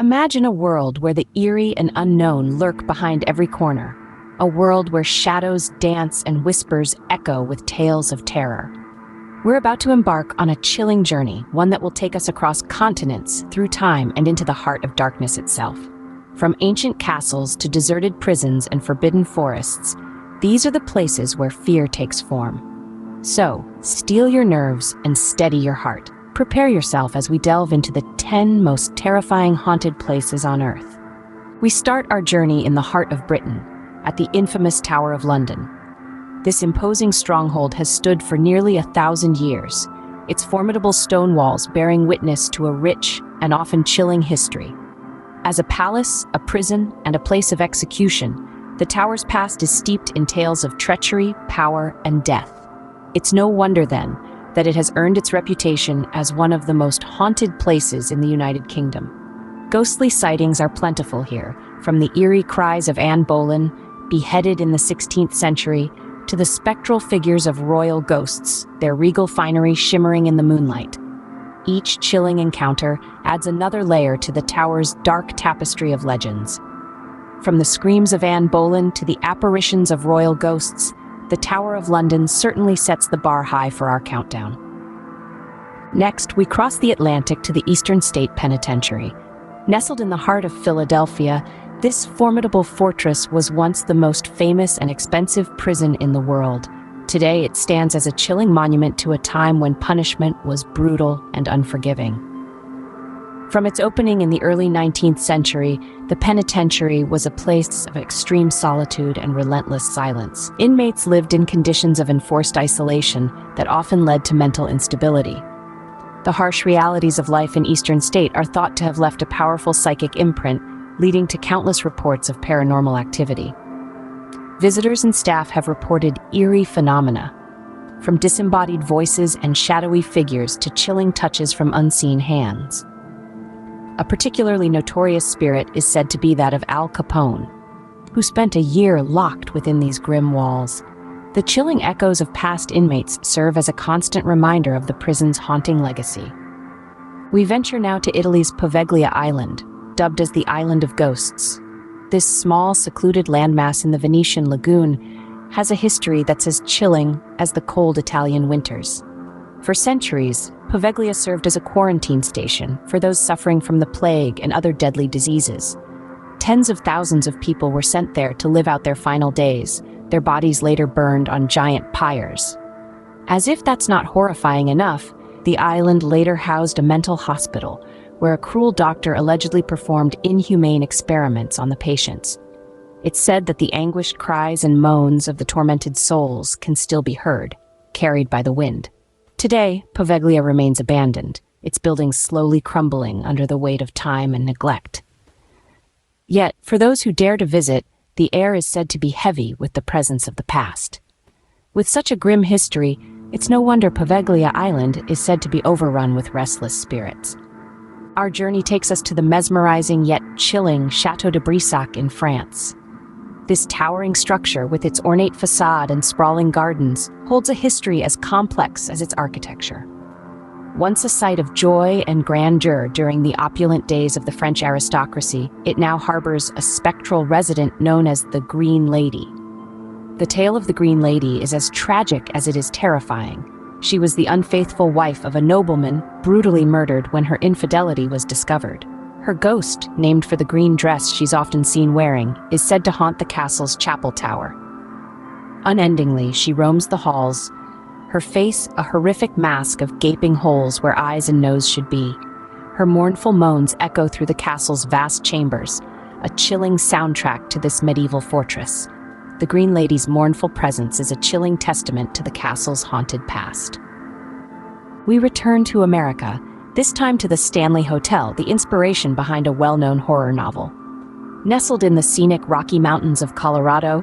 Imagine a world where the eerie and unknown lurk behind every corner. A world where shadows dance and whispers echo with tales of terror. We're about to embark on a chilling journey, one that will take us across continents, through time, and into the heart of darkness itself. From ancient castles to deserted prisons and forbidden forests, these are the places where fear takes form. So, steel your nerves and steady your heart. Prepare yourself as we delve into the 10 most terrifying haunted places on Earth. We start our journey in the heart of Britain, at the infamous Tower of London. This imposing stronghold has stood for nearly 1,000 years, its formidable stone walls bearing witness to a rich and often chilling history. As a palace, a prison, and a place of execution, the tower's past is steeped in tales of treachery, power, and death. It's no wonder, then, that it has earned its reputation as one of the most haunted places in the United Kingdom. Ghostly sightings are plentiful here, from the eerie cries of Anne Boleyn, beheaded in the 16th century, to the spectral figures of royal ghosts, their regal finery shimmering in the moonlight. Each chilling encounter adds another layer to the tower's dark tapestry of legends. From the screams of Anne Boleyn to the apparitions of royal ghosts, the Tower of London certainly sets the bar high for our countdown. Next, we cross the Atlantic to the Eastern State Penitentiary. Nestled in the heart of Philadelphia, this formidable fortress was once the most famous and expensive prison in the world. Today, it stands as a chilling monument to a time when punishment was brutal and unforgiving. From its opening in the early 19th century, the penitentiary was a place of extreme solitude and relentless silence. Inmates lived in conditions of enforced isolation that often led to mental instability. The harsh realities of life in Eastern State are thought to have left a powerful psychic imprint, leading to countless reports of paranormal activity. Visitors and staff have reported eerie phenomena, from disembodied voices and shadowy figures to chilling touches from unseen hands. A particularly notorious spirit is said to be that of Al Capone, who spent a year locked within these grim walls. The chilling echoes of past inmates serve as a constant reminder of the prison's haunting legacy. We venture now to Italy's Poveglia Island, dubbed as the Island of Ghosts. This small, secluded landmass in the Venetian lagoon has a history that's as chilling as the cold Italian winters. For centuries, Poveglia served as a quarantine station for those suffering from the plague and other deadly diseases. Tens of thousands of people were sent there to live out their final days, their bodies later burned on giant pyres. As if that's not horrifying enough, the island later housed a mental hospital, where a cruel doctor allegedly performed inhumane experiments on the patients. It's said that the anguished cries and moans of the tormented souls can still be heard, carried by the wind. Today, Poveglia remains abandoned, its buildings slowly crumbling under the weight of time and neglect. Yet, for those who dare to visit, the air is said to be heavy with the presence of the past. With such a grim history, it's no wonder Poveglia Island is said to be overrun with restless spirits. Our journey takes us to the mesmerizing yet chilling Chateau de Brissac in France. This towering structure, with its ornate facade and sprawling gardens, holds a history as complex as its architecture. Once a site of joy and grandeur during the opulent days of the French aristocracy, it now harbors a spectral resident known as the Green Lady. The tale of the Green Lady is as tragic as it is terrifying. She was the unfaithful wife of a nobleman, brutally murdered when her infidelity was discovered. Her ghost, named for the green dress she's often seen wearing, is said to haunt the castle's chapel tower. Unendingly, she roams the halls, her face a horrific mask of gaping holes where eyes and nose should be. Her mournful moans echo through the castle's vast chambers, a chilling soundtrack to this medieval fortress. The Green Lady's mournful presence is a chilling testament to the castle's haunted past. We return to America, this time to the Stanley Hotel, the inspiration behind a well-known horror novel. Nestled in the scenic Rocky Mountains of Colorado,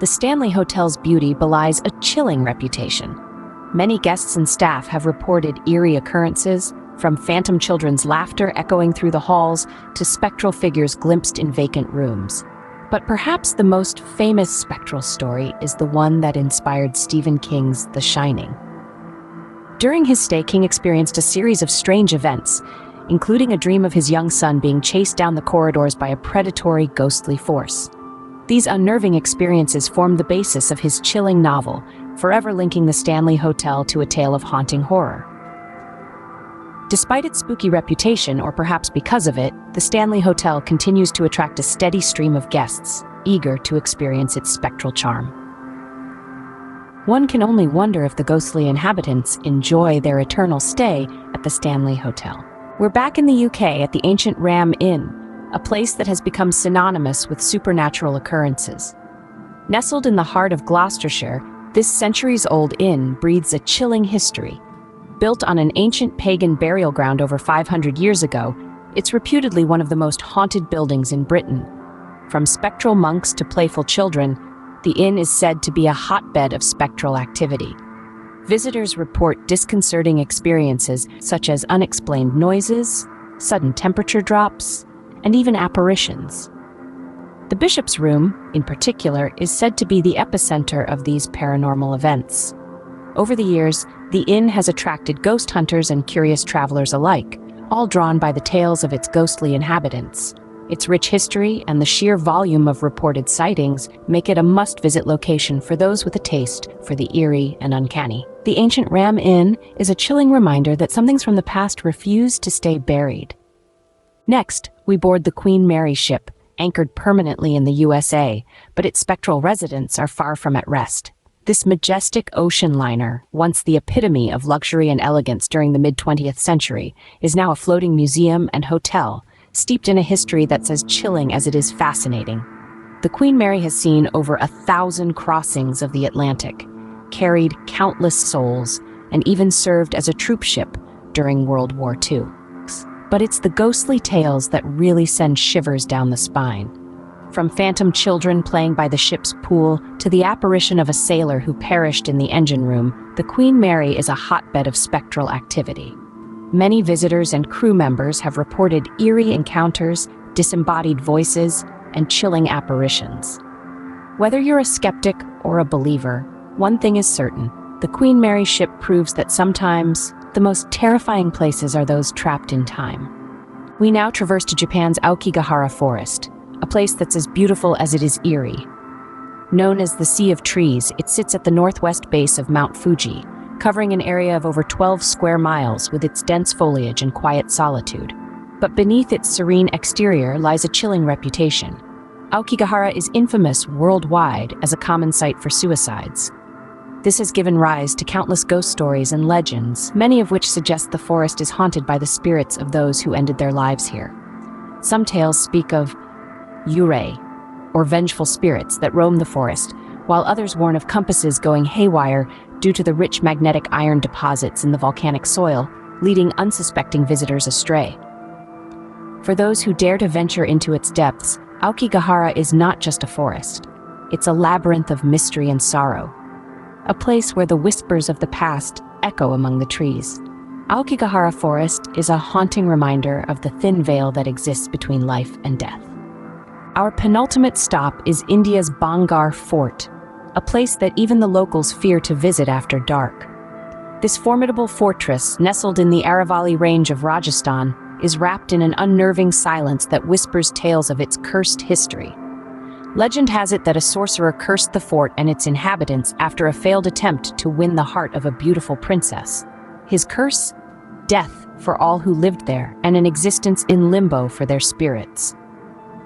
the Stanley Hotel's beauty belies a chilling reputation. Many guests and staff have reported eerie occurrences, from phantom children's laughter echoing through the halls to spectral figures glimpsed in vacant rooms. But perhaps the most famous spectral story is the one that inspired Stephen King's The Shining. During his stay, King experienced a series of strange events, including a dream of his young son being chased down the corridors by a predatory, ghostly force. These unnerving experiences formed the basis of his chilling novel, forever linking the Stanley Hotel to a tale of haunting horror. Despite its spooky reputation, or perhaps because of it, the Stanley Hotel continues to attract a steady stream of guests, eager to experience its spectral charm. One can only wonder if the ghostly inhabitants enjoy their eternal stay at the Stanley Hotel. We're back in the UK at the ancient Ram Inn, a place that has become synonymous with supernatural occurrences. Nestled in the heart of Gloucestershire, this centuries-old inn breathes a chilling history. Built on an ancient pagan burial ground over 500 years ago, it's reputedly one of the most haunted buildings in Britain. From spectral monks to playful children, the inn is said to be a hotbed of spectral activity. Visitors report disconcerting experiences such as unexplained noises, sudden temperature drops, and even apparitions. The Bishop's Room, in particular, is said to be the epicenter of these paranormal events. Over the years, the inn has attracted ghost hunters and curious travelers alike, all drawn by the tales of its ghostly inhabitants. Its rich history and the sheer volume of reported sightings make it a must-visit location for those with a taste for the eerie and uncanny. The ancient Ram Inn is a chilling reminder that some things from the past refuse to stay buried. Next, we board the Queen Mary ship, anchored permanently in the USA, but its spectral residents are far from at rest. This majestic ocean liner, once the epitome of luxury and elegance during the mid-20th century, is now a floating museum and hotel, steeped in a history that's as chilling as it is fascinating. The Queen Mary has seen over 1,000 crossings of the Atlantic, carried countless souls, and even served as a troop ship during World War II. But it's the ghostly tales that really send shivers down the spine. From phantom children playing by the ship's pool to the apparition of a sailor who perished in the engine room, the Queen Mary is a hotbed of spectral activity. Many visitors and crew members have reported eerie encounters, disembodied voices, and chilling apparitions. Whether you're a skeptic or a believer, one thing is certain: the Queen Mary ship proves that sometimes the most terrifying places are those trapped in time. We now traverse to Japan's Aokigahara forest, a place that's as beautiful as it is eerie. Known as the Sea of Trees, it sits at the northwest base of Mount Fuji, covering an area of over 12 square miles with its dense foliage and quiet solitude. But beneath its serene exterior lies a chilling reputation. Aokigahara is infamous worldwide as a common site for suicides. This has given rise to countless ghost stories and legends, many of which suggest the forest is haunted by the spirits of those who ended their lives here. Some tales speak of eerie, or vengeful spirits that roam the forest, while others warn of compasses going haywire due to the rich magnetic iron deposits in the volcanic soil, leading unsuspecting visitors astray. For those who dare to venture into its depths, Aokigahara is not just a forest. It's a labyrinth of mystery and sorrow, a place where the whispers of the past echo among the trees. Aokigahara Forest is a haunting reminder of the thin veil that exists between life and death. Our penultimate stop is India's Bhangarh Fort, a place that even the locals fear to visit after dark. This formidable fortress, nestled in the Aravalli range of Rajasthan, is wrapped in an unnerving silence that whispers tales of its cursed history. Legend has it that a sorcerer cursed the fort and its inhabitants after a failed attempt to win the heart of a beautiful princess. His curse? Death for all who lived there, and an existence in limbo for their spirits.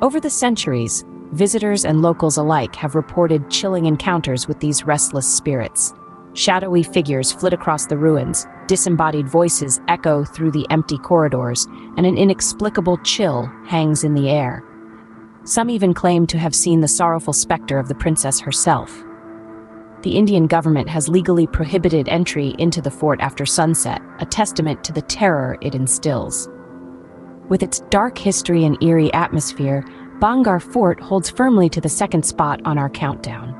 Over the centuries, visitors and locals alike have reported chilling encounters with these restless spirits. Shadowy figures flit across the ruins, disembodied voices echo through the empty corridors, and an inexplicable chill hangs in the air. Some even claim to have seen the sorrowful specter of the princess herself. The Indian government has legally prohibited entry into the fort after sunset, a testament to the terror it instills. With its dark history and eerie atmosphere, Bhangarh Fort holds firmly to the second spot on our countdown.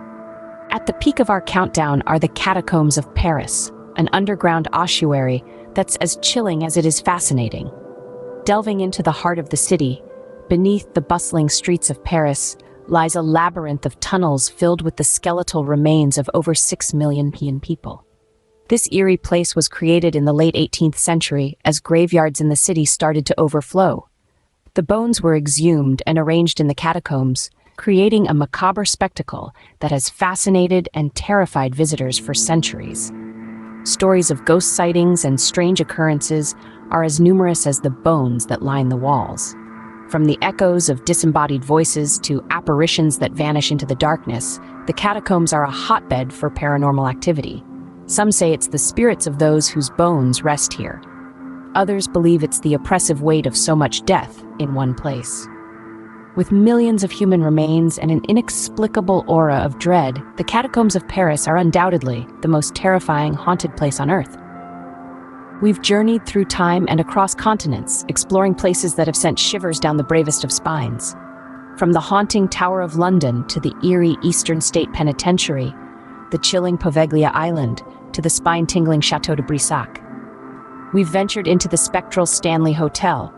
At the peak of our countdown are the Catacombs of Paris, an underground ossuary that's as chilling as it is fascinating. Delving into the heart of the city, beneath the bustling streets of Paris, lies a labyrinth of tunnels filled with the skeletal remains of over 6 million people. This eerie place was created in the late 18th century as graveyards in the city started to overflow. The bones were exhumed and arranged in the catacombs, creating a macabre spectacle that has fascinated and terrified visitors for centuries. Stories of ghost sightings and strange occurrences are as numerous as the bones that line the walls. From the echoes of disembodied voices to apparitions that vanish into the darkness, the catacombs are a hotbed for paranormal activity. Some say it's the spirits of those whose bones rest here. Others believe it's the oppressive weight of so much death in one place. With millions of human remains and an inexplicable aura of dread, the catacombs of Paris are undoubtedly the most terrifying haunted place on Earth. We've journeyed through time and across continents, exploring places that have sent shivers down the bravest of spines. From the haunting Tower of London to the eerie Eastern State Penitentiary, the chilling Poveglia Island to the spine-tingling Chateau de Brissac. We've ventured into the spectral Stanley Hotel,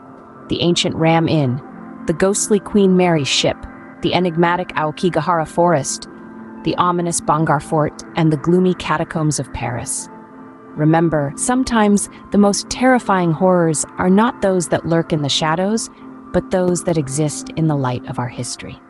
the ancient Ram Inn, the ghostly Queen Mary ship, the enigmatic Aokigahara forest, the ominous Bhangarh fort, and the gloomy catacombs of Paris. Remember, sometimes the most terrifying horrors are not those that lurk in the shadows, but those that exist in the light of our history.